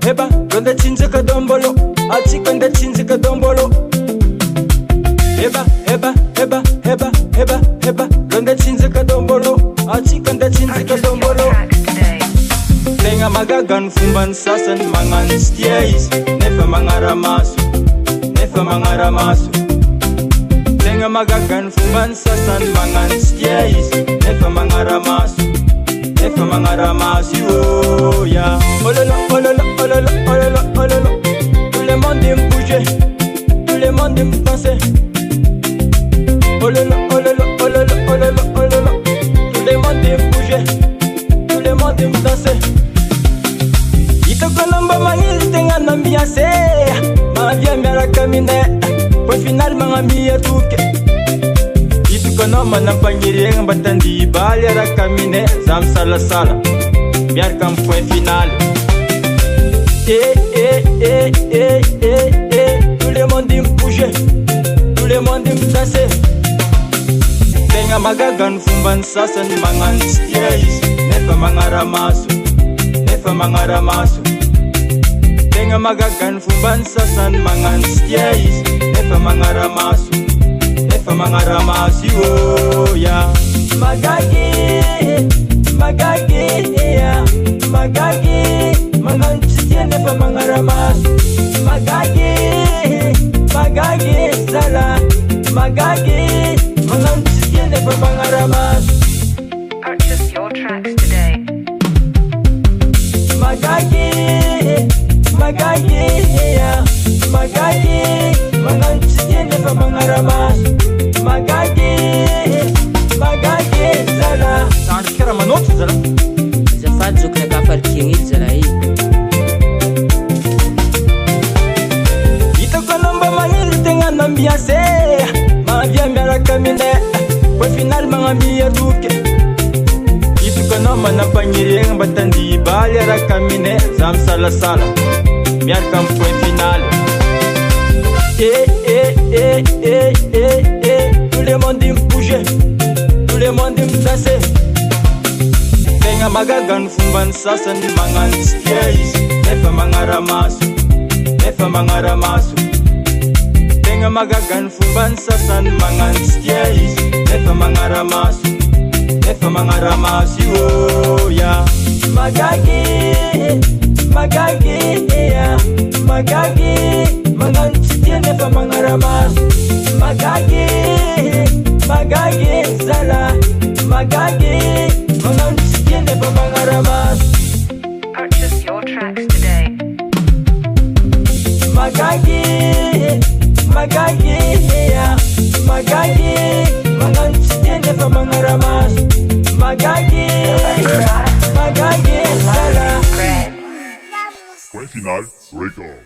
heba Konda chinzika dombolo Achi konda chinzika dombolo Heba Konda chinzika dombolo Achi konda chinzika dombolo Tenga magagan fumban sasan mangan stiais Nefa magnara maso Tenga magagan fumban sasan mangan stiais Nefa magnara maso oh ya Ololo Tout le monde aime bouger Tout le monde aime danser Ololo Tout le monde aime bouger Tout le monde aime danser Ito kolomba mangil tenga nambiase Mavia mera kamine Kwa final mangamia tuke Ito konoma nampangirieng batandi Bali ara kamine Zam sala Biar kam point final Tout le monde aime bouger Tout le monde aime danser Tenga magagan fumban sasan mangan stiais Nefa magnara maso Tenga magagan fumban sasan mangan stiais Nefa magnara maso oh ya Magagi Mangan chitie nefa magnara maso Magagi Zala Magagi Mangan chitie nefa magnara maso Purchase your tracks today. Magagi Mangan chitie nefa magnara maso Magagi Zala Sandra kara manoto zala Zafady zokona kafarikigny ily zala i Hitako namba magnily tegna nambiase Mavia miaraka mine Kwa final magnamia toke Hitako namba nampagniriegna batandi Bali araka mine Zam salasala Miaraka am point final Tout le monde aime bouger Tout le monde aime danser Tenga magagan fumban sasan mangan stiais Nefa magnara maso Tenga magagan fumban sasan mangan stiais Nefa magnara maso oh ya Magagi Mangan chitie nefa magnara maso Magagi Zala Magagi Mangan chitie nefa magnara maso Purchase your tracks today. Magagi Mangan chitie nefa magnara maso Magagi Zala Red. Point final, record.